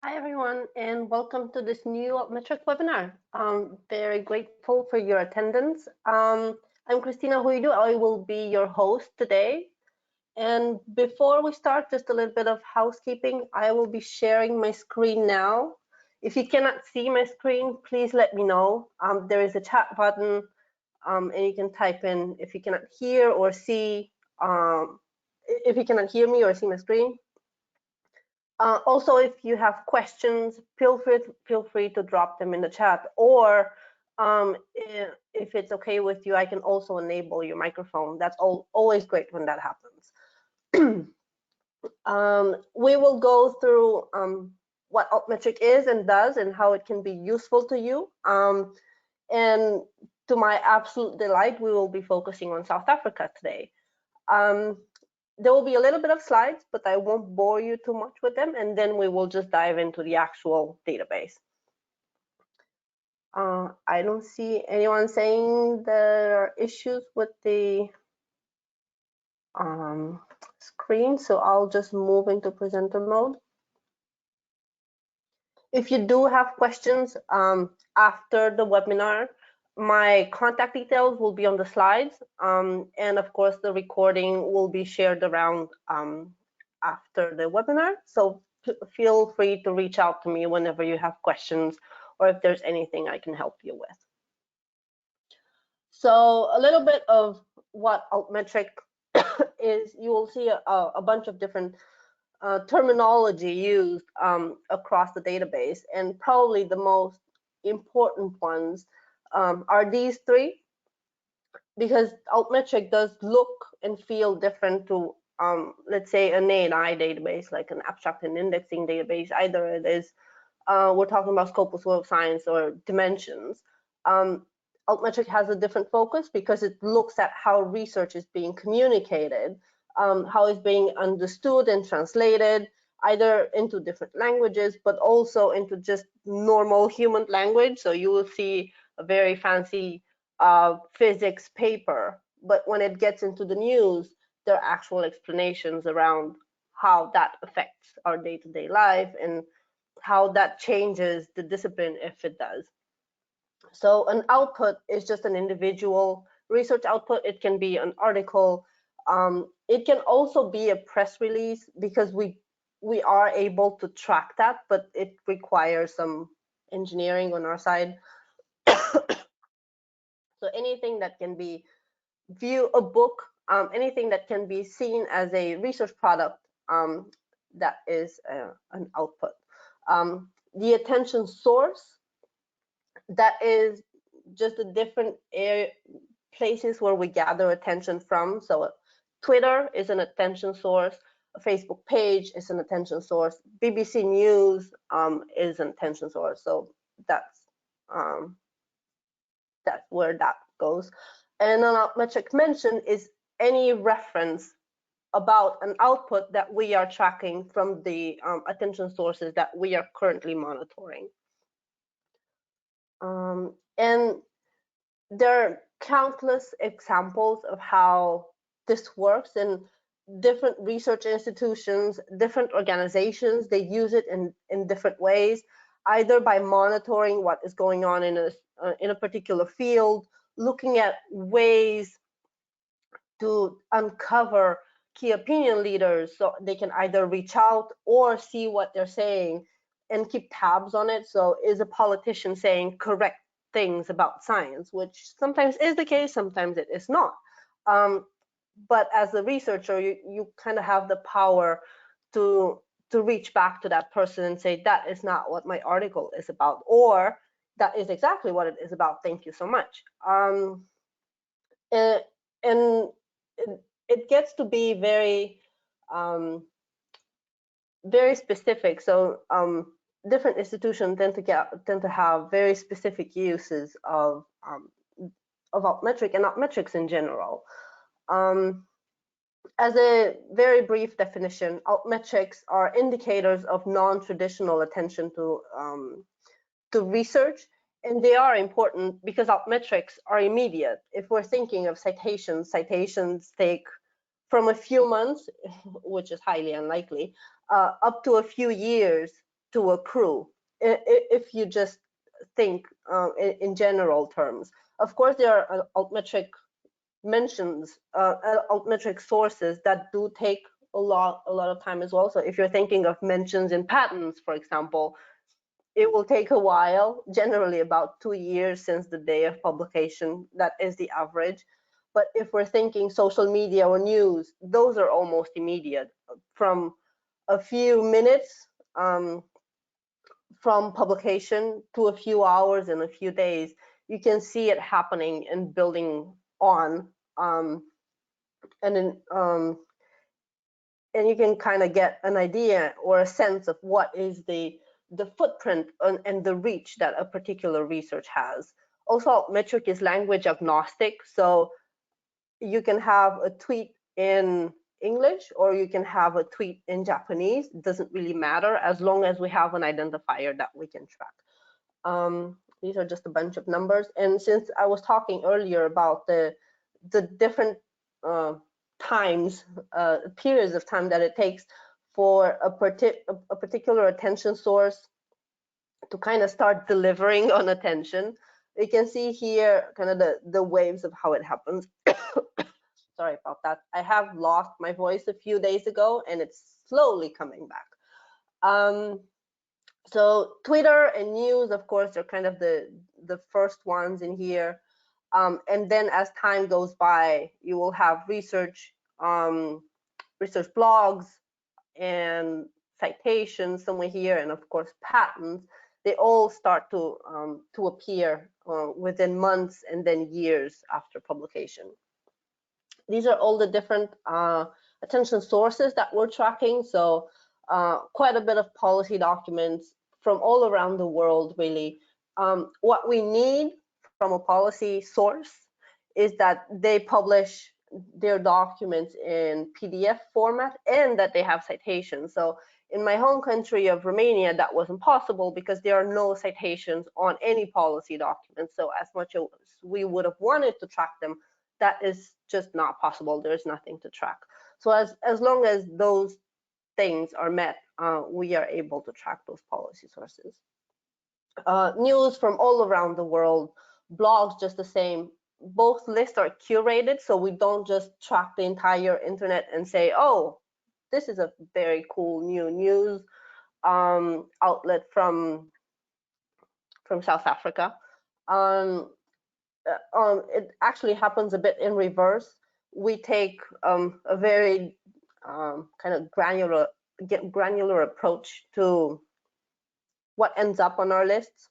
Hi everyone, and welcome to this new Altmetric webinar. Very grateful for your attendance. I'm Cristina Huidiu. I will be your host today. And before we start, just a little bit of housekeeping. I will be sharing my screen now. If you cannot see my screen, please let me know. There is a chat button, and you can type in if you cannot hear or see, if you cannot hear me or see my screen. Also, if you have questions, feel free to drop them in the chat. Or if it's okay with you, I can also enable your microphone. That's always great when that happens. We will go through what Altmetric is and does and how it can be useful to you. And to my absolute delight, we will be focusing on South Africa today. There will be a little bit of slides, but I won't bore you too much with them, and then we will just dive into the actual database. I don't see anyone saying there are issues with the screen, so I'll just move into presenter mode. If you do have questions after the webinar, my contact details will be on the slides, and of course the recording will be shared around after the webinar. So feel free to reach out to me whenever you have questions or if there's anything I can help you with. So a little bit of what Altmetric is, you will see a bunch of different terminology used across the database, and probably the most important ones are these three, because Altmetric does look and feel different to, let's say, an A&I database, like an abstract and indexing database. Either it is, we're talking about Scopus Web of Science or dimensions. Altmetric has a different focus because it looks at how research is being communicated, how it's being understood and translated, either into different languages, but also into just normal human language. So you will see a very fancy physics paper, but when it gets into the news, there are actual explanations around how that affects our day-to-day life and how that changes the discipline if it does. So an output is just an individual research output. It can be an article. It can also be a press release, because we are able to track that, but it requires some engineering on our side. So anything that can be a book, anything that can be seen as a research product, that is an output. The attention source, that is just the different places where we gather attention from. So Twitter is an attention source, a Facebook page is an attention source, BBC News is an attention source. So that's where that goes. And an Altmetric mention is any reference about an output that we are tracking from the attention sources that we are currently monitoring. And there are countless examples of how this works in different research institutions, different organizations. They use it in different ways, either by monitoring what is going on in a particular field, looking at ways to uncover key opinion leaders so they can either reach out or see what they're saying and keep tabs on it. So is a politician saying correct things about science, which sometimes is the case, sometimes it is not. But as a researcher, you kind of have the power to reach back to that person and say, that is not what my article is about, or that is exactly what it is about. Thank you so much. And it gets to be very very specific. So different institutions tend to have very specific uses of Altmetric and Altmetrics in general. As a very brief definition, Altmetrics are indicators of non-traditional attention to research, and they are important because Altmetrics are immediate. If we're thinking of citations, citations take from a few months, which is highly unlikely, up to a few years to accrue if you just think in general terms. Of course, there are altmetric mentions, altmetric sources that do take a lot of time as well. So if you're thinking of mentions in patents, for example, it will take a while, generally about 2 years since the day of publication. That is the average. But if we're thinking social media or news, those are almost immediate, from a few minutes from publication to a few hours and a few days. You can see it happening and building on, and then and you can kind of get an idea or a sense of what is the footprint and the reach that a particular research has. Also, Altmetric is language agnostic, so you can have a tweet in English or you can have a tweet in Japanese. It doesn't really matter as long as we have an identifier that we can track. These are just a bunch of numbers. And since I was talking earlier about the different times, periods of time that it takes for a particular attention source to kind of start delivering on attention, you can see here kind of the waves of how it happens. Sorry about that. I have lost my voice a few days ago and it's slowly coming back. So Twitter and news, of course, are kind of the first ones in here. And then as time goes by, you will have research, research blogs and citations somewhere here, and of course patents. They all start to appear within months and then years after publication. These are all the different attention sources that we're tracking. So quite a bit of policy documents from all around the world, really. What we need from a policy source is that they publish their documents in PDF format and that they have citations. So in my home country of Romania, that wasn't possible because there are no citations on any policy documents. So as much as we would have wanted to track them, that is just not possible. There's nothing to track. So as long as those things are met, we are able to track those policy sources. News from all around the world, blogs just the same. Both lists are curated, so we don't just track the entire internet and say, oh, this is a very cool new news outlet from South Africa. It actually happens a bit in reverse. We take a very kind of granular approach to what ends up on our lists.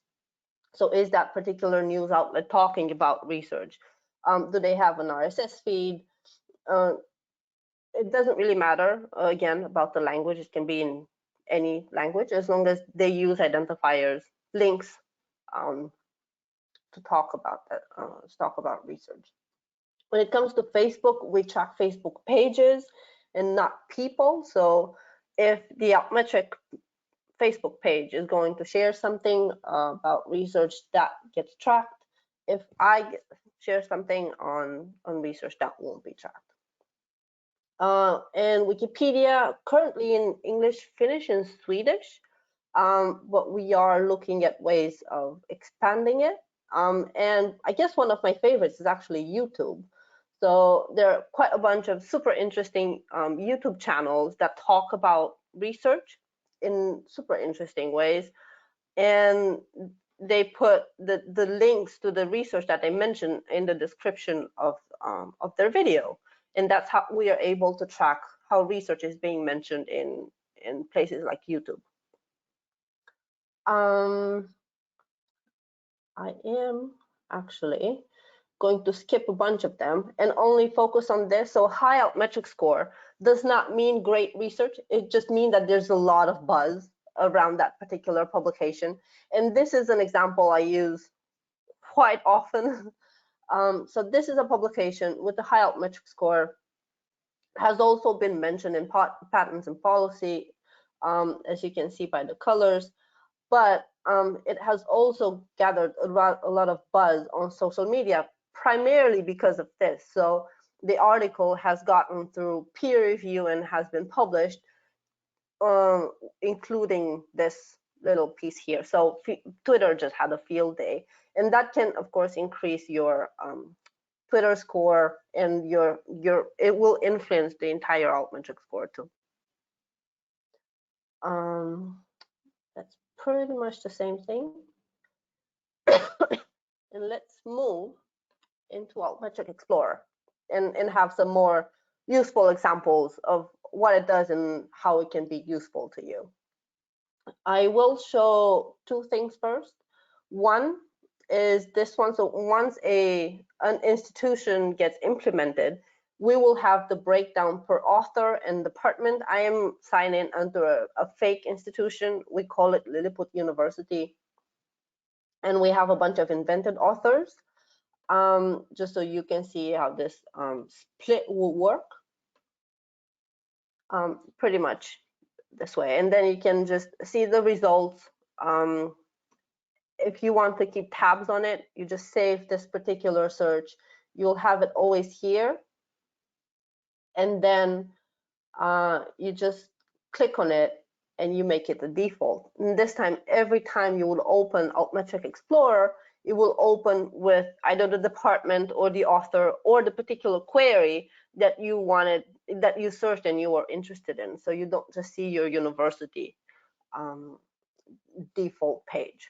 So is that particular news outlet talking about research? Do they have an RSS feed? It doesn't really matter, again, about the language. It can be in any language as long as they use identifiers, links to talk about that, talk about research. When it comes to Facebook, we track Facebook pages and not people. So if the Altmetric Facebook page is going to share something about research, that gets tracked. If I share something on research, that won't be tracked. And Wikipedia, currently in English, Finnish, and Swedish, but we are looking at ways of expanding it. And I guess one of my favorites is actually YouTube. So there are quite a bunch of super interesting YouTube channels that talk about research in super interesting ways, and they put the links to the research that they mentioned in the description of their video, and that's how we are able to track how research is being mentioned in places like YouTube. I am actually going to skip a bunch of them and only focus on this. So high Altmetric score does not mean great research. It just means that there's a lot of buzz around that particular publication. And this is an example I use quite often. So this is a publication with a high Altmetric score, has also been mentioned in patents and policy, as you can see by the colors, but it has also gathered a lot of buzz on social media, primarily because of this. So the article has gotten through peer review and has been published, including this little piece here. So Twitter just had a field day, and that can of course increase your Twitter score, and it will influence the entire Altmetric score too. That's pretty much the same thing. And let's move into Altmetric Explorer and have some more useful examples of what it does and how it can be useful to you. I will show two things first. One is this one. So once an institution gets implemented, we will have the breakdown per author and department. I am signed in under a fake institution. We call it Lilliput University. And we have a bunch of invented authors, just so you can see how this split will work. Pretty much this way. And then you can just see the results. If you want to keep tabs on it, you just save this particular search. You'll have it always here. And then you just click on it and you make it the default. And this time, every time you will open Altmetric Explorer, it will open with either the department or the author or the particular query that you wanted, that you searched and you were interested in. So you don't just see your university default page.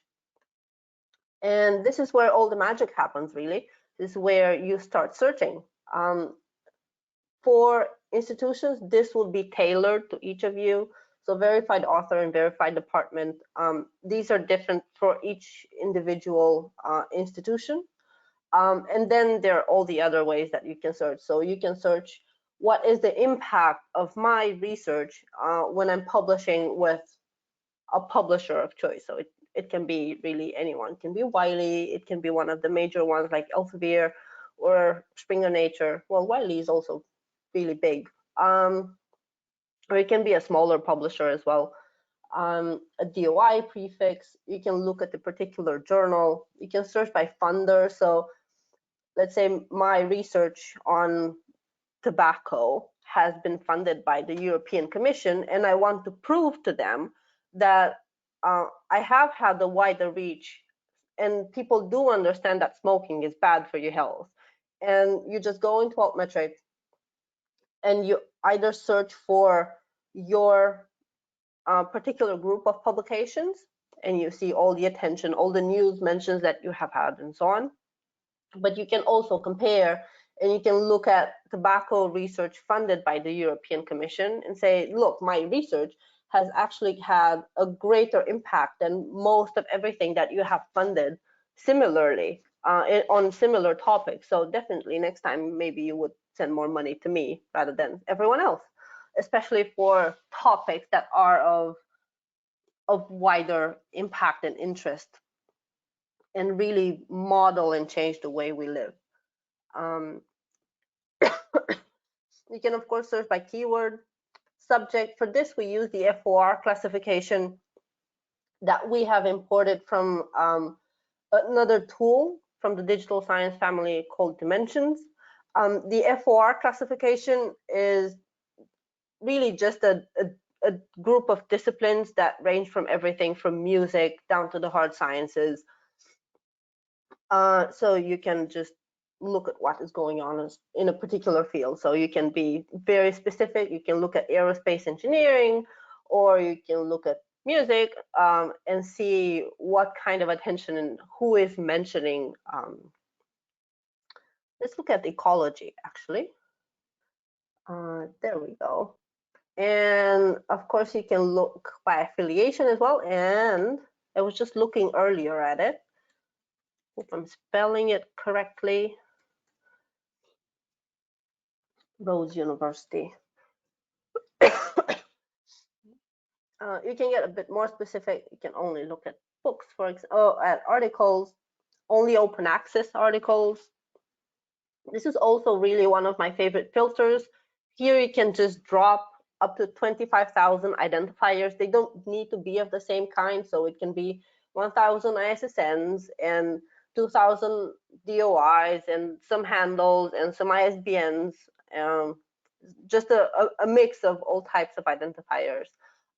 And this is where all the magic happens, really. This is where you start searching. For institutions, this will be tailored to each of you. So verified author and verified department, these are different for each individual institution. And then there are all the other ways that you can search. So you can search what is the impact of my research when I'm publishing with a publisher of choice. So it can be really anyone. It can be Wiley, it can be one of the major ones like Elsevier or Springer Nature. Well, Wiley is also really big. Or it can be a smaller publisher as well. A DOI prefix, you can look at the particular journal. You can search by funder. So let's say my research on tobacco has been funded by the European Commission, and I want to prove to them that I have had a wider reach and people do understand that smoking is bad for your health. And you just go into Altmetric and you either search for your particular group of publications, and you see all the attention, all the news mentions that you have had and so on. But you can also compare, and you can look at tobacco research funded by the European Commission and say, look, my research has actually had a greater impact than most of everything that you have funded similarly on similar topics. So definitely next time, maybe you would send more money to me rather than everyone else, especially for topics that are of wider impact and interest and really model and change the way we live. You can, of course, search by keyword. Subject, for this, we use the FOR classification that we have imported from another tool from the digital science family called Dimensions. The FOR classification is really just a group of disciplines that range from everything from music down to the hard sciences. So you can just look at what is going on in a particular field. So you can be very specific. You can look at aerospace engineering, or you can look at music and see what kind of attention and who is mentioning. Let's look at ecology, actually. There we go. And of course, you can look by affiliation as well. And I was just looking earlier at it. If I'm spelling it correctly. Rose University. You can get a bit more specific. You can only look at books, for example, at articles, only open access articles. This is also really one of my favorite filters. Here you can just drop up to 25,000 identifiers. They don't need to be of the same kind, so it can be 1,000 ISSNs and 2,000 DOIs and some handles and some ISBNs. Just a mix of all types of identifiers.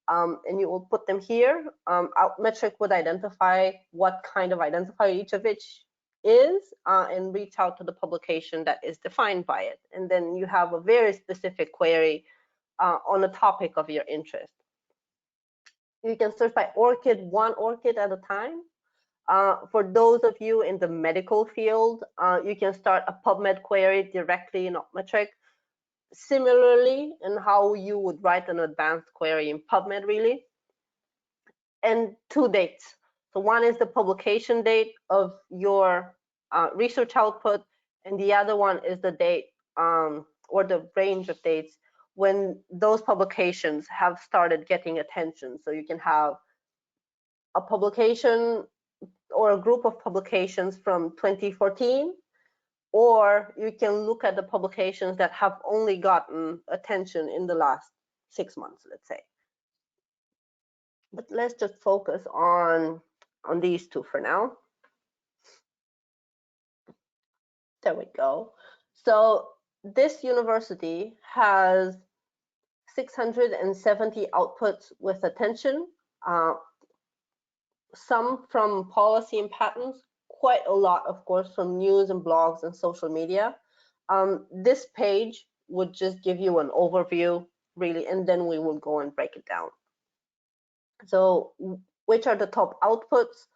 and you will put them here. Altmetric would identify what kind of identifier each of which is and reach out to the publication that is defined by it. And then you have a very specific query on a topic of your interest. You can search by ORCID, one ORCID at a time. For those of you in the medical field, you can start a PubMed query directly in Altmetric. Similarly, in how you would write an advanced query in PubMed, really. And two dates. So one is the publication date of your research output, and the other one is the date or the range of dates when those publications have started getting attention. So you can have a publication or a group of publications from 2014, or you can look at the publications that have only gotten attention in the last 6 months, let's say. But let's just focus on these two for now. There we go. So this university has 670 outputs with attention, some from policy and patents, quite a lot, of course, from news and blogs and social media. This page would just give you an overview, really, and then we will go and break it down. So which are the top outputs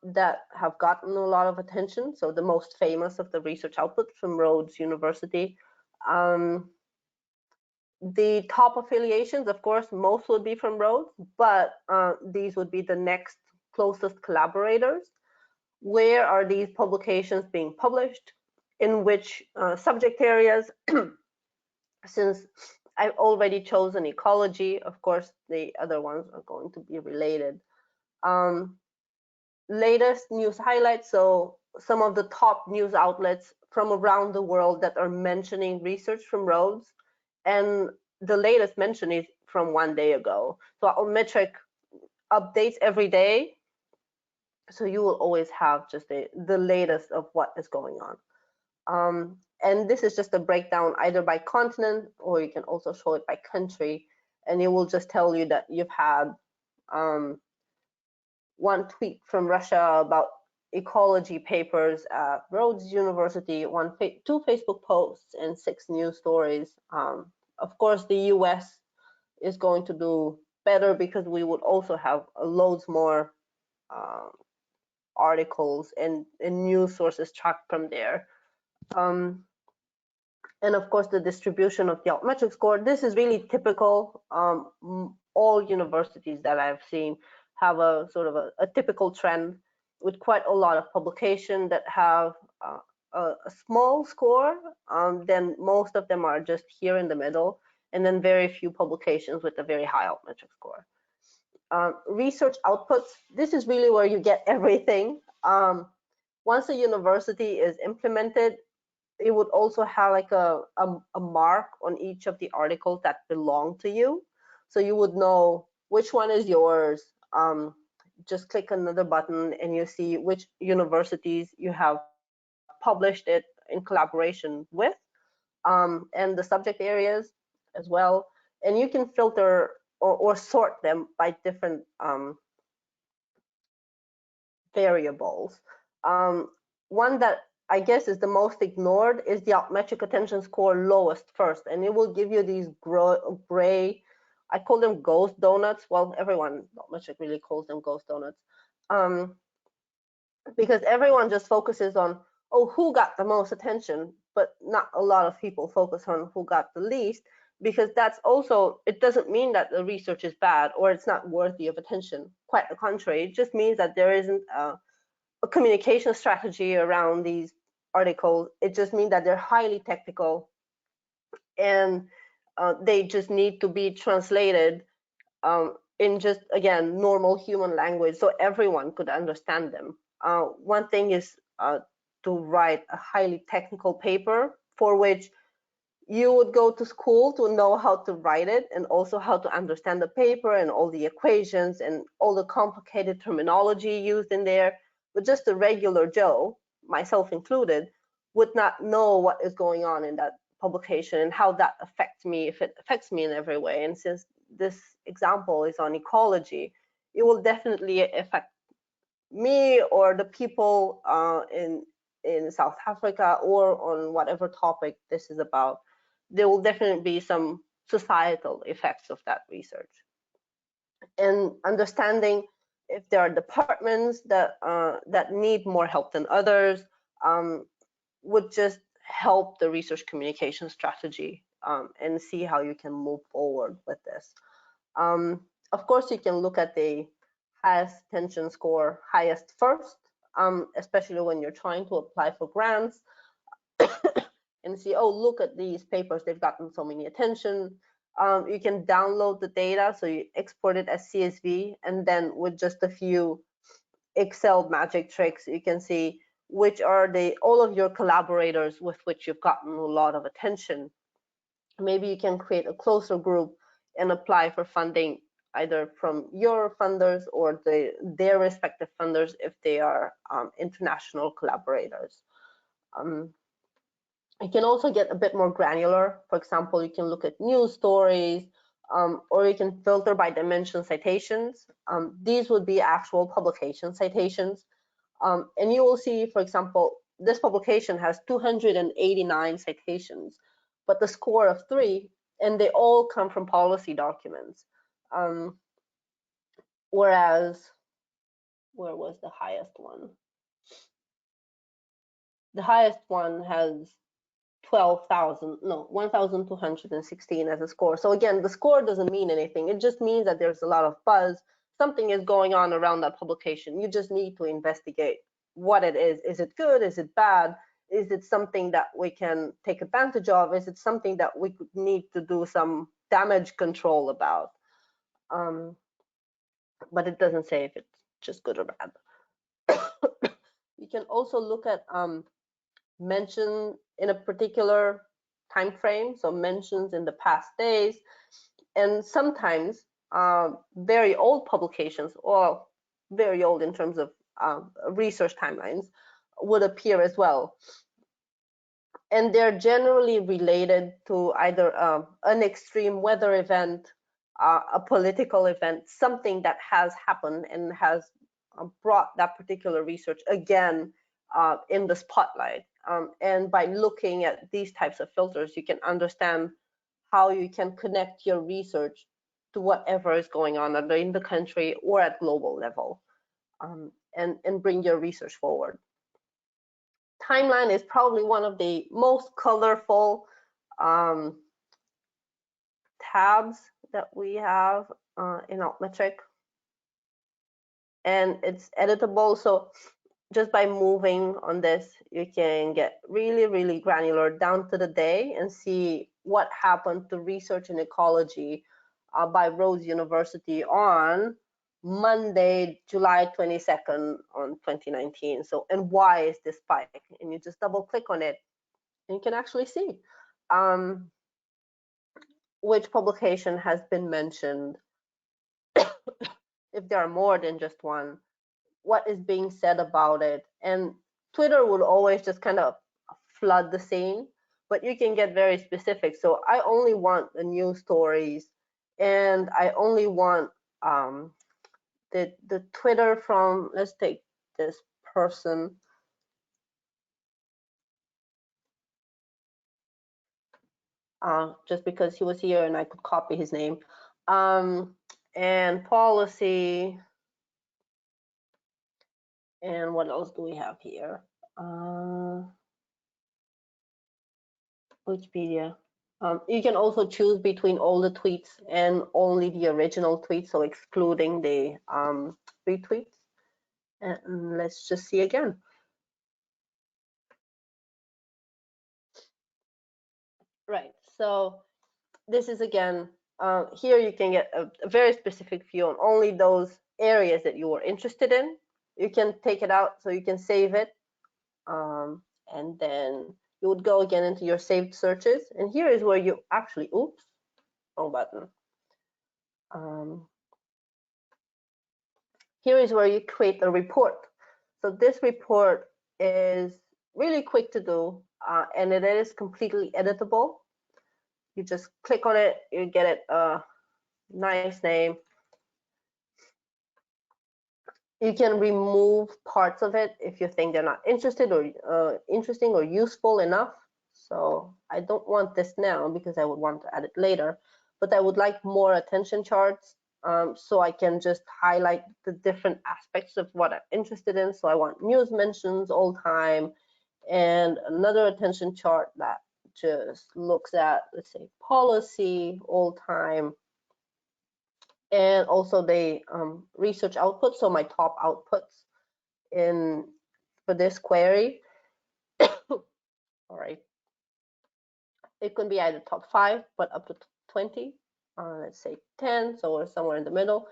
that have gotten a lot of attention? So the most famous of the research outputs from Rhodes University. The top affiliations, of course, most would be from Rhodes, but these would be the next closest collaborators. Where are these publications being published? In which subject areas? Since I've already chosen ecology, of course, the other ones are going to be related. Latest news highlights, so some of the top news outlets from around the world that are mentioning research from Rhodes, and the latest mention is from 1 day ago. So Altmetric updates every day, so you will always have just the latest of what is going on. And this is just a breakdown either by continent, or you can also show it by country, and it will just tell you that you've had one tweet from Russia about ecology papers at Rhodes University, two Facebook posts, and 6 news stories. Of course, the US is going to do better because we would also have loads more articles and news sources tracked from there. And of course, the distribution of the Altmetric score. This is really typical. All universities that I've seen have a sort of a typical trend with quite a lot of publication that have a small score. Then most of them are just here in the middle, and then very few publications with a very high Altmetric score. Research outputs, this is really where you get everything. Once a university is implemented, it would also have like a mark on each of the articles that belong to you. So you would know which one is yours. Just click another button and you see which universities you have published it in collaboration with, and the subject areas as well. And you can filter or sort them by different variables. One that I guess is the most ignored is the Altmetric attention score lowest first, and it will give you these gray, I call them ghost donuts. Well, everyone, Altmetric really calls them ghost donuts, because everyone just focuses on, oh, who got the most attention, but not a lot of people focus on who got the least, because that's also, it doesn't mean that the research is bad or it's not worthy of attention. Quite the contrary, it just means that there isn't a communication strategy around these articles. It just means that they're highly technical, and they just need to be translated in just, again, normal human language so everyone could understand them. One thing is to write a highly technical paper for which you would go to school to know how to write it, and also how to understand the paper and all the equations and all the complicated terminology used in there. But just a regular Joe, myself included, would not know what is going on in that publication and how that affects me, if it affects me in every way. And since this example is on ecology, it will definitely affect me or the people in South Africa, or on whatever topic this is about. There will definitely be some societal effects of that research. And understanding if there are departments that need more help than others would just help the research communication strategy, and see how you can move forward with this. Of course, you can look at the highest attention score, highest first, especially when you're trying to apply for grants, and see, oh, look at these papers, they've gotten so many attention. You can download the data, so you export it as CSV, and then with just a few Excel magic tricks, you can see which are all of your collaborators with which you've gotten a lot of attention. Maybe you can create a closer group and apply for funding either from your funders or their respective funders if they are international collaborators. You can also get a bit more granular. For example, you can look at news stories, or you can filter by dimension citations. These would be actual publication citations. And you will see, for example, this publication has 289 citations, but the score of 3, and they all come from policy documents. Whereas, where was the highest one? The highest one has 1,216 as a score. So again, the score doesn't mean anything. It just means that there's a lot of buzz. Something is going on around that publication. You just need to investigate what it is. Is it good? Is it bad? Is it something that we can take advantage of? Is it something that we could need to do some damage control about? But it doesn't say if it's just good or bad. You can also look at mention in a particular time frame, so mentions in the past days, and sometimes very old publications, or very old in terms of research timelines, would appear as well. And they're generally related to either an extreme weather event, a political event, something that has happened and has brought that particular research again in the spotlight. And by looking at these types of filters, you can understand how you can connect your research to whatever is going on either in the country or at global level, and bring your research forward. Timeline is probably one of the most colorful tabs that we have in Altmetric, and it's editable. So just by moving on this, you can get really, really granular down to the day and see what happened to research in ecology by Rhodes University on Monday, July 22nd on 2019. So, and why is this spike? And you just double click on it and you can actually see which publication has been mentioned, if there are more than just one, what is being said about it. And Twitter would always just kind of flood the scene, but you can get very specific. So I only want the news stories, and I only want the Twitter from, let's take this person. Just because he was here and I could copy his name. And policy. And what else do we have here? Wikipedia. You can also choose between all the tweets and only the original tweets, so excluding the retweets. And let's just see again. Right, so this is again, here you can get a very specific view on only those areas that you are interested in. You can take it out, so you can save it, and then you would go again into your saved searches, and here is where you actually, oops, wrong button. Here is where you create a report. So this report is really quick to do, and it is completely editable. You just click on it, you get it nice name. You can remove parts of it if you think they're not interested or interesting or useful enough. So I don't want this now because I would want to add it later, but I would like more attention charts, so I can just highlight the different aspects of what I'm interested in. So I want news mentions all time, and another attention chart that just looks at, let's say, policy all time, and also the research output, so my top outputs in for this query. All right, it could be either top 5, but up to 20. Let's say 10, so we're somewhere in the middle.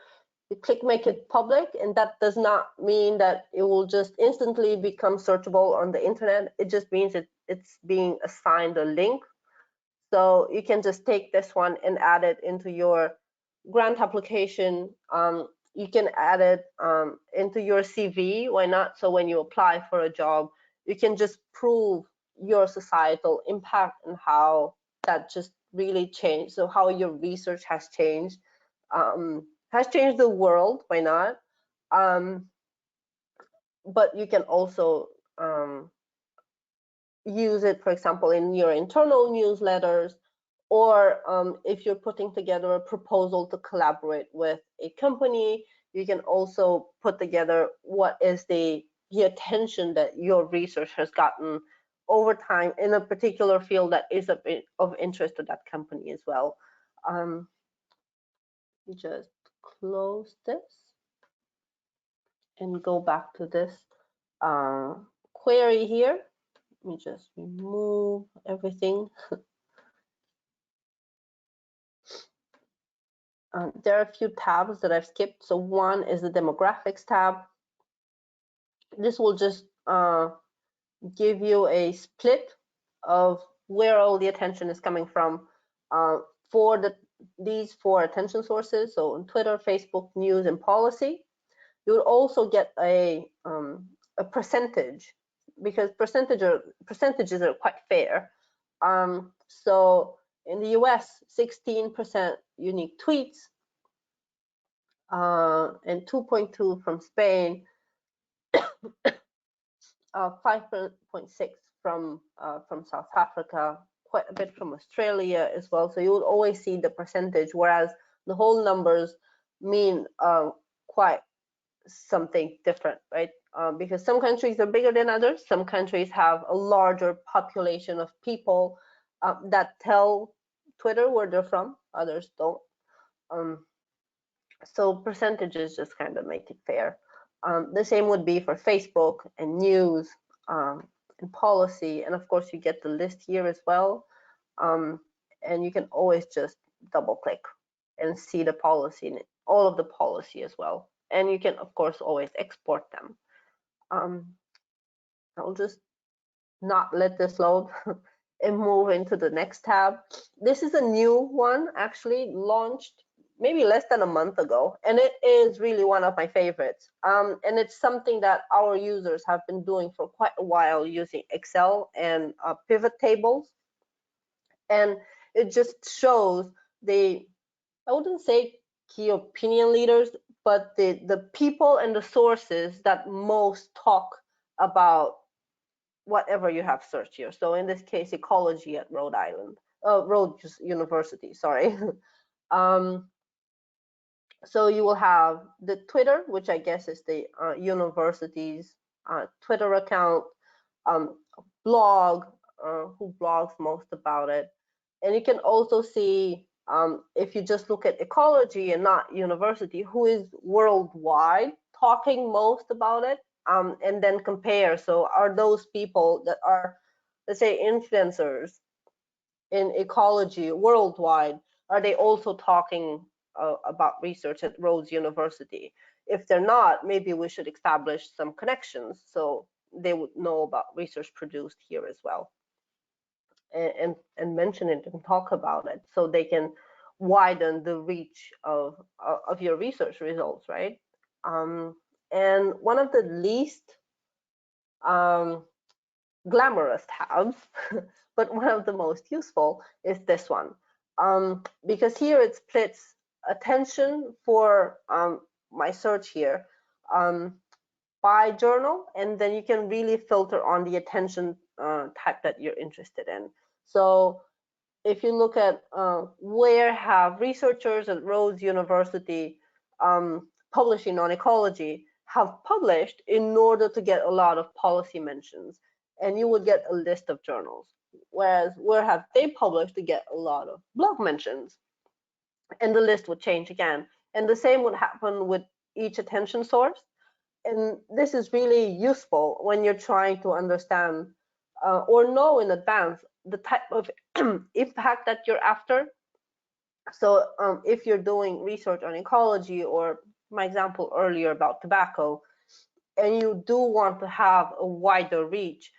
You click make it public, and that does not mean that it will just instantly become searchable on the internet. It just means it's being assigned a link. So you can just take this one and add it into your grant application. You can add it into your CV. Why not? So when you apply for a job, you can just prove your societal impact and how that just really changed. So how your research has changed the world. Why not? But you can also use it, for example, in your internal newsletters, or if you're putting together a proposal to collaborate with a company, you can also put together what is the attention that your research has gotten over time in a particular field that is of interest to that company as well. Just close this and go back to this query here. Let me just remove everything. There are a few tabs that I've skipped. So one is the demographics tab. This will just give you a split of where all the attention is coming from for these 4 attention sources. So on Twitter, Facebook, news, and policy. You'll also get a percentage, because percentages are quite fair. So in the US, 16% unique tweets, and 2.2 from Spain, 5.6 from South Africa, quite a bit from Australia as well. So you will always see the percentage, whereas the whole numbers mean quite something different, right? Because some countries are bigger than others. Some countries have a larger population of people that tell Twitter where they're from. Others don't. So percentages just kind of make it fair. The same would be for Facebook and news and policy. And of course, you get the list here as well. And you can always just double click and see the policy, all of the policy as well. And you can, of course, always export them. I'll just not let this load and move into the next tab. This is a new one, actually launched maybe less than a month ago, and it is really one of my favorites. And it's something that our users have been doing for quite a while, using Excel and pivot tables. And it just shows I wouldn't say key opinion leaders, but the people and the sources that most talk about whatever you have searched here. So in this case, ecology at Rhodes University, sorry. So you will have the Twitter, which I guess is the university's Twitter account, blog, who blogs most about it. And you can also see, if you just look at ecology and not university, who is worldwide talking most about it, and then compare. So are those people that are, let's say, influencers in ecology worldwide, are they also talking about research at Rhodes University? If they're not, maybe we should establish some connections so they would know about research produced here as well, and mention it and talk about it, so they can widen the reach of your research results, right? And one of the least glamorous tabs, but one of the most useful, is this one, because here it splits attention for my search here by journal, and then you can really filter on the attention type that you're interested in. So if you look at where have researchers at Rhodes University publishing on ecology have published in order to get a lot of policy mentions, and you would get a list of journals. Whereas where have they published to get a lot of blog mentions, and the list would change again. And the same would happen with each attention source. And this is really useful when you're trying to understand or know in advance the type of impact that you're after. So if you're doing research on ecology, or my example earlier about tobacco, and you do want to have a wider reach,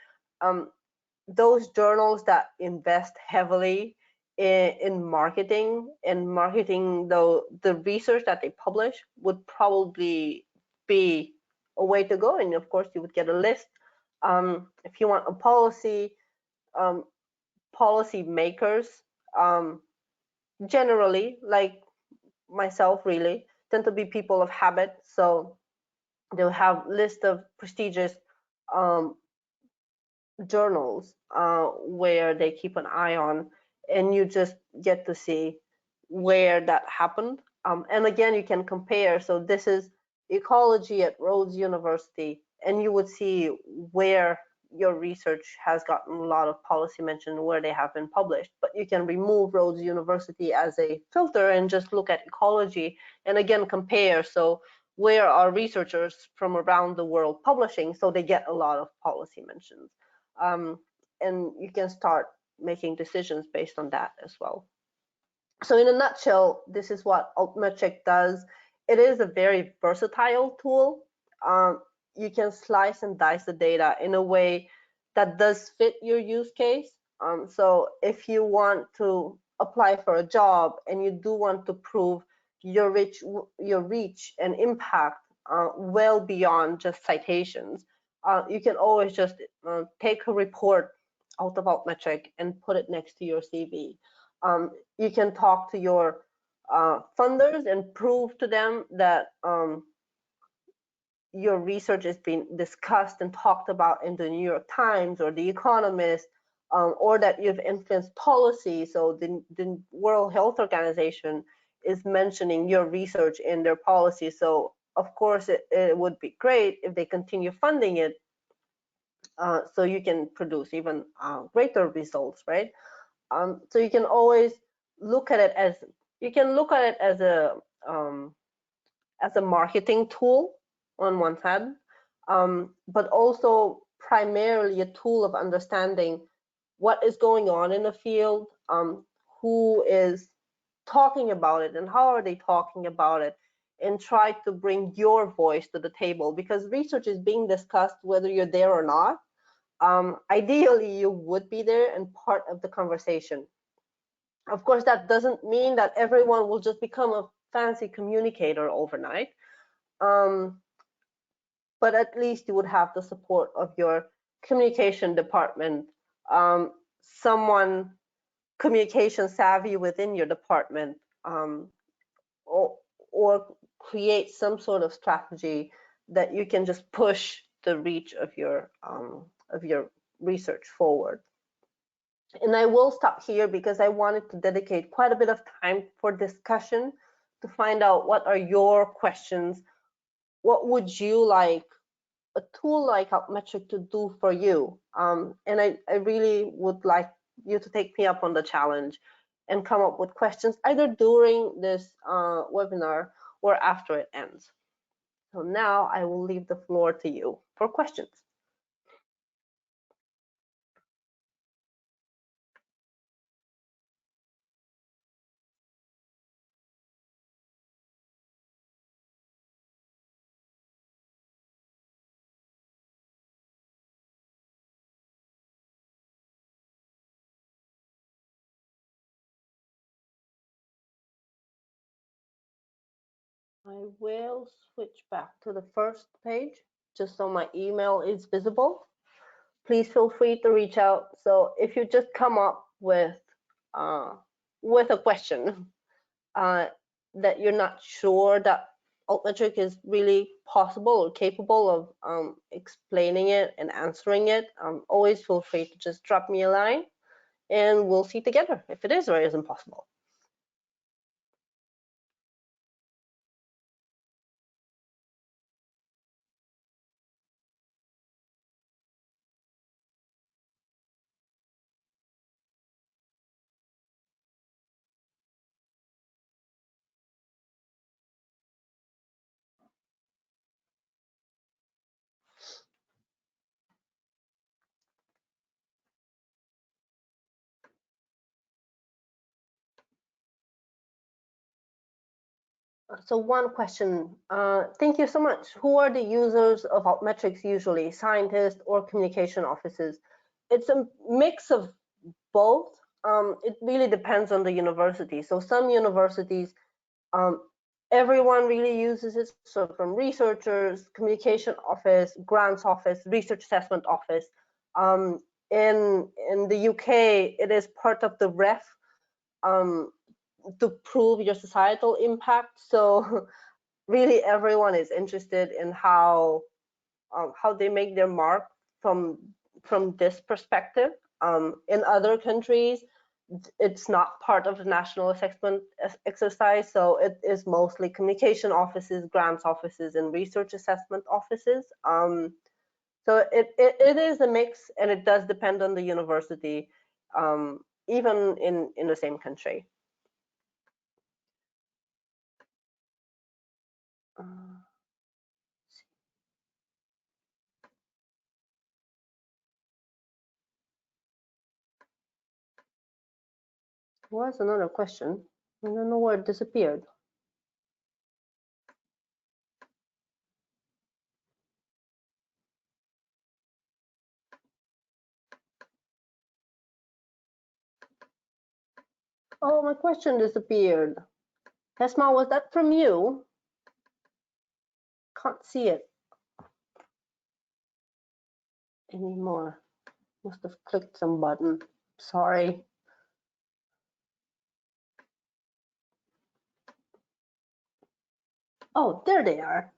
those journals that invest heavily in marketing and marketing the research that they publish would probably be a way to go. And of course, you would get a list. If you want a policy makers, generally, like myself, really tend to be people of habit. So they'll have list of prestigious journals where they keep an eye on, and you just get to see where that happened. And again, you can compare. So this is ecology at Rhodes University, and you would see where your research has gotten a lot of policy mention, where they have been published. But you can remove Rhodes University as a filter and just look at ecology, and again compare. So where are researchers from around the world publishing, so they get a lot of policy mentions. And you can start making decisions based on that as well. So in a nutshell, this is what Altmetric does. It is a very versatile tool. You can slice and dice the data in a way that does fit your use case. So if you want to apply for a job and you do want to prove your reach and impact well beyond just citations, you can always just take a report out of Altmetric and put it next to your CV. You can talk to your funders and prove to them that your research is being discussed and talked about in the New York Times or The Economist, or that you've influenced policy. So the World Health Organization is mentioning your research in their policy. So of course, it would be great if they continue funding it, so you can produce even greater results, right? So you can always look at it as a marketing tool on one side, but also primarily a tool of understanding what is going on in the field, who is talking about it, and how are they talking about it, and try to bring your voice to the table, because research is being discussed whether you're there or not. Ideally, you would be there and part of the conversation. Of course, that doesn't mean that everyone will just become a fancy communicator overnight. But at least you would have the support of your communication department, someone communication savvy within your department, or create some sort of strategy that you can just push the reach of your research forward. And I will stop here because I wanted to dedicate quite a bit of time for discussion to find out what are your questions. What would you like a tool like Altmetric to do for you? And I really would like you to take me up on the challenge and come up with questions either during this webinar or after it ends. So now I will leave the floor to you for questions. I will switch back to the first page just so my email is visible. Please feel free to reach out. So if you just come up with a question, that you're not sure that Altmetric is really possible or capable of explaining it and answering it, always feel free to just drop me a line and we'll see together if it is or isn't possible. So one question, thank you so much. Who are the users of Altmetrics usually, scientists or communication offices? It's a mix of both. It really depends on the university. So some universities, everyone really uses it. So from researchers, communication office, grants office, research assessment office. In the UK, it is part of the ref to prove your societal impact. So really everyone is interested in how they make their mark from this perspective. In other countries, it's not part of the national assessment exercise, so it is mostly communication offices, grants offices, and research assessment offices. So it is a mix, and it does depend on the university, even in the same country. Was another question. I don't know where it disappeared. Oh, my question disappeared. Hesma, was that from you? Can't see it anymore. Must have clicked some button. Sorry. Oh, there they are.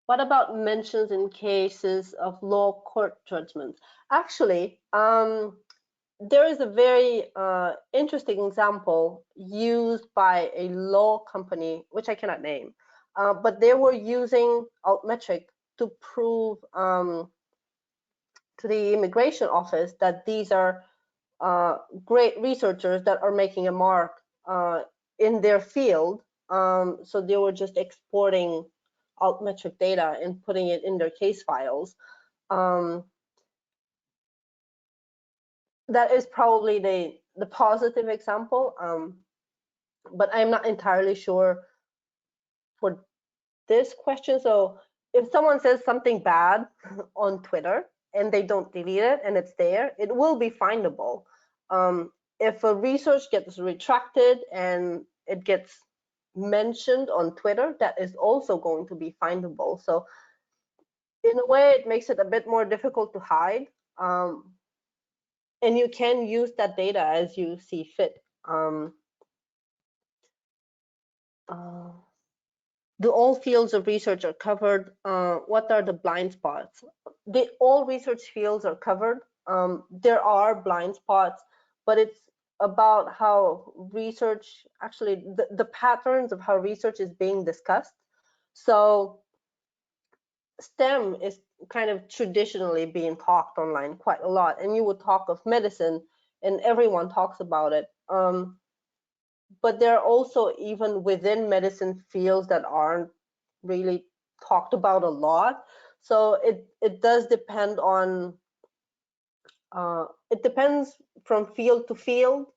What about mentions in cases of law court judgments? Actually, there is a very interesting example used by a law company, which I cannot name, but they were using Altmetric to prove to the immigration office that these are great researchers that are making a mark in their field. So they were just exporting Altmetric data and putting it in their case files. That is probably the positive example, but I'm not entirely sure for this question. So if someone says something bad on Twitter and they don't delete it and it's there, it will be findable. If a research gets retracted and it gets mentioned on Twitter, that is also going to be findable. So in a way, it makes it a bit more difficult to hide. And you can use that data as you see fit. Do all fields of research are covered? What are the blind spots? All research fields are covered. There are blind spots, but it's about how research, actually the patterns of how research is being discussed. So STEM is kind of traditionally being talked online quite a lot, and you would talk of medicine and everyone talks about it. But there are also, even within medicine, fields that aren't really talked about a lot. So it does depend on, it depends from field to field.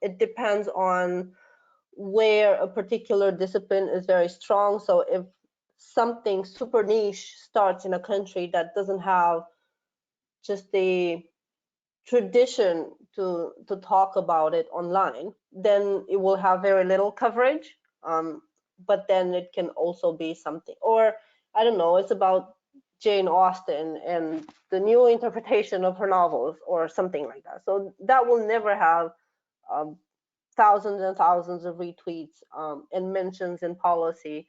It depends on where a particular discipline is very strong. So if something super niche starts in a country that doesn't have just the tradition to talk about it online, then it will have very little coverage. But then it can also be something, or I don't know, it's about Jane Austen and the new interpretation of her novels or something like that. So that will never have thousands and thousands of retweets and mentions in policy.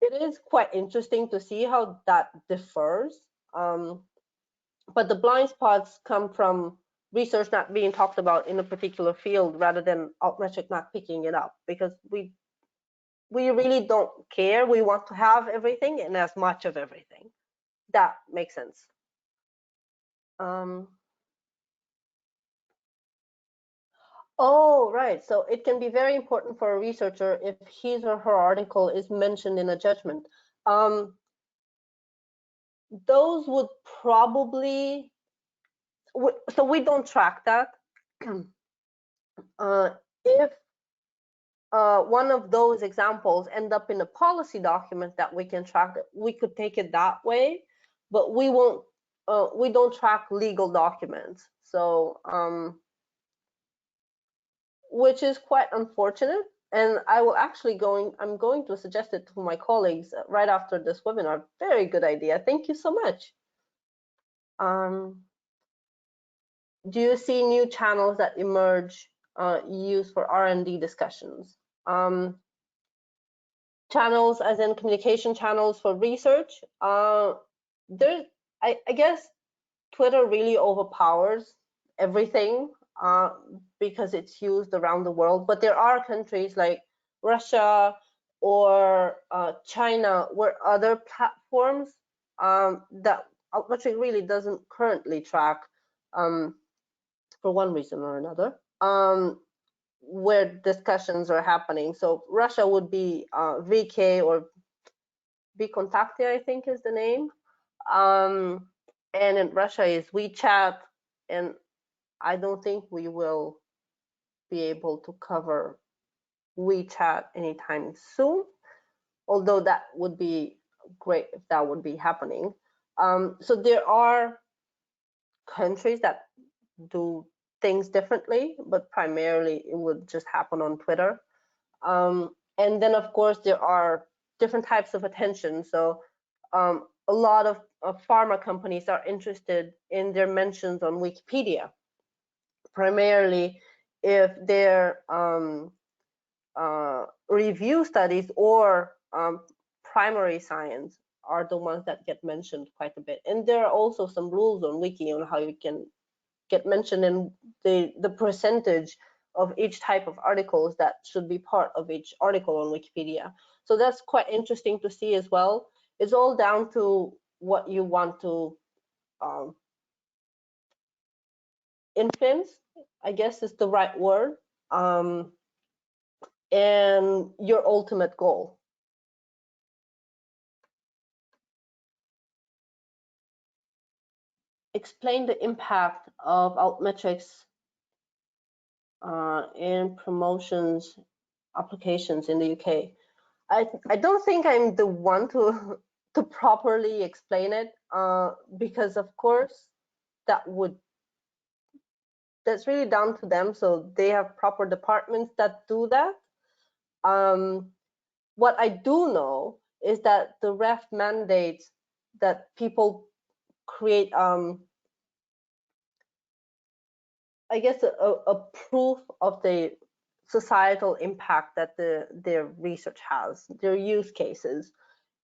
It is quite interesting to see how that differs. But the blind spots come from research not being talked about in a particular field rather than Altmetric not picking it up, because we really don't care. We want to have everything and as much of everything. That makes sense. Oh, right. So it can be very important for a researcher if his or her article is mentioned in a judgment. Those would probably, so we don't track that. If one of those examples end up in a policy document that we can track, we could take it that way, but we won't. We don't track legal documents, so which is quite unfortunate. And I will actually I'm going to suggest it to my colleagues right after this webinar. Very good idea. Thank you so much. Do you see new channels that emerge used for R&D discussions? Channels as in communication channels for research. I guess Twitter really overpowers everything because it's used around the world. But there are countries like Russia or China where other platforms that Altmetric really doesn't currently track for one reason or another, where discussions are happening. So Russia would be VK or Vkontakte, I think is the name. And in Russia is WeChat, and I don't think we will be able to cover WeChat anytime soon, although that would be great if that would be happening. So there are countries that do things differently, but primarily it would just happen on Twitter. And then, of course, there are different types of attention. So a lot of pharma companies are interested in their mentions on Wikipedia, primarily if their review studies or primary science are the ones that get mentioned quite a bit. And there are also some rules on Wiki on how you can get mentioned and the percentage of each type of articles that should be part of each article on Wikipedia. So that's quite interesting to see as well. It's all down to what you want to influence, I guess is the right word, and your ultimate goal. Explain the impact of Altmetrics in promotions applications in the UK. I don't think I'm the one to properly explain it because of course that's really down to them. So they have proper departments that do that. What I do know is that the ref mandates that people create I guess a proof of the societal impact that their research has, their use cases.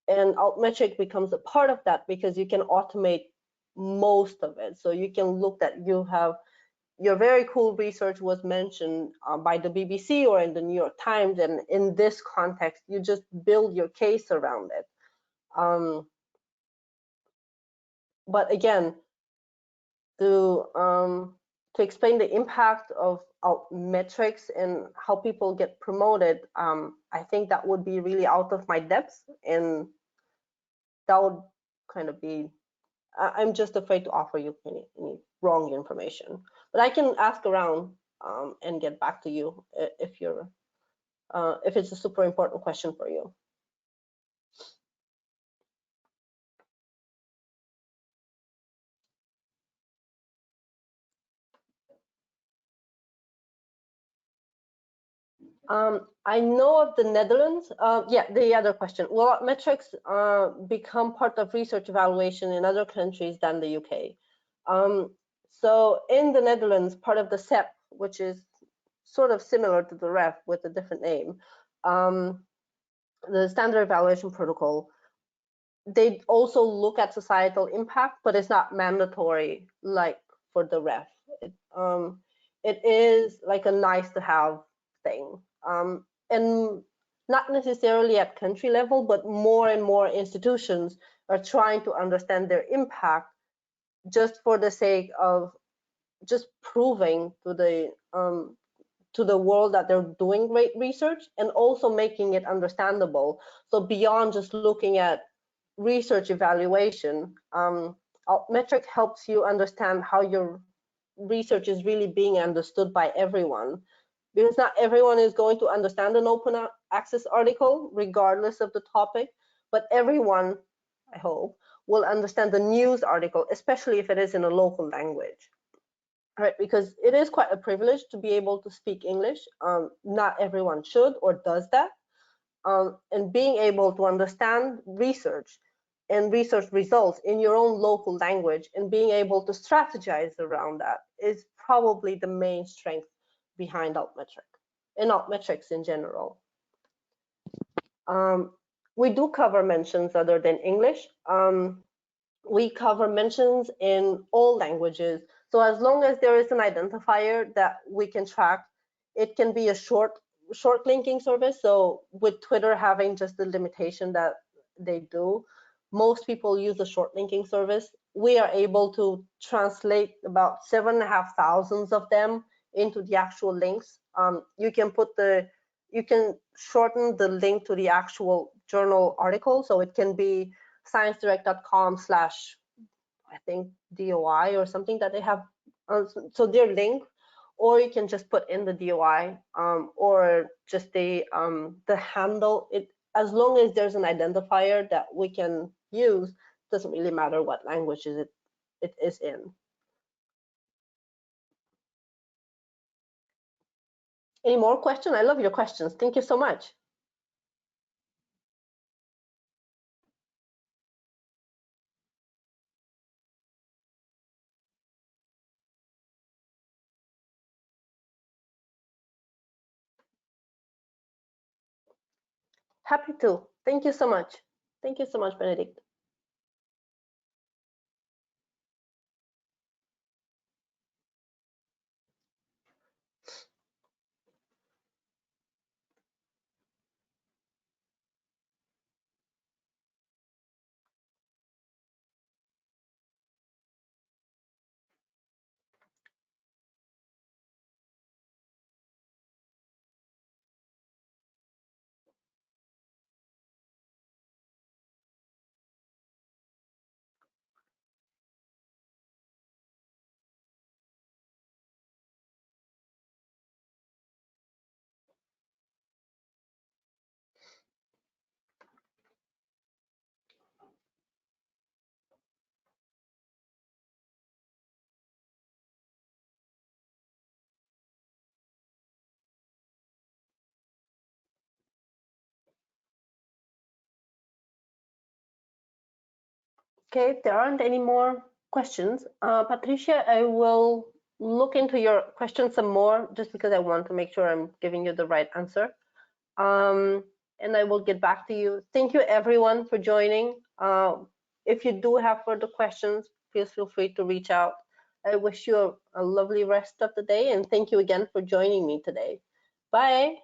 And Altmetric becomes a part of that because you can automate most of it. So you can look that you have your very cool research was mentioned by the BBC or in the New York Times, and in this context, you just build your case around it. But again, to explain the impact of Altmetrics and how people get promoted, I think that would be really out of my depth, and that would kind of be, I'm just afraid to offer you any wrong information. But I can ask around and get back to you if it's a super important question for you. I know of the Netherlands. Yeah, the other question. Will metrics become part of research evaluation in other countries than the UK? So in the Netherlands, part of the CEP, which is sort of similar to the ref with a different name. The standard evaluation protocol, they also look at societal impact, but it's not mandatory like for the ref. It is like a nice to have thing. And not necessarily at country level, but more and more institutions are trying to understand their impact just for the sake of just proving to the world that they're doing great research, and also making it understandable. So beyond just looking at research evaluation, Altmetric helps you understand how your research is really being understood by everyone, because not everyone is going to understand an open access article regardless of the topic, but everyone, I hope, will understand the news article, especially if it is in a local language. Right, because it is quite a privilege to be able to speak English. Not everyone should or does that. And being able to understand research and research results in your own local language and being able to strategize around that is probably the main strength behind Altmetric and Altmetrics in general. We do cover mentions other than English. We cover mentions in all languages. So as long as there is an identifier that we can track, it can be a short linking service. So with Twitter having just the limitation that they do, most people use a short linking service. We are able to translate about 7,500 of them into the actual links. You can shorten the link to the actual journal article. So it can be sciencedirect.com/ I think DOI or something that they have, so their link, or you can just put in the DOI or just the handle. It, as long as there's an identifier that we can use, doesn't really matter what language it is in. Any more questions? I love your questions. Thank you so much. Happy to. Thank you so much. Thank you so much, Benedict. Okay, if there aren't any more questions, Patricia, I will look into your questions some more, just because I want to make sure I'm giving you the right answer. And I will get back to you. Thank you everyone for joining. If you do have further questions, please feel free to reach out. I wish you a lovely rest of the day, and thank you again for joining me today. Bye.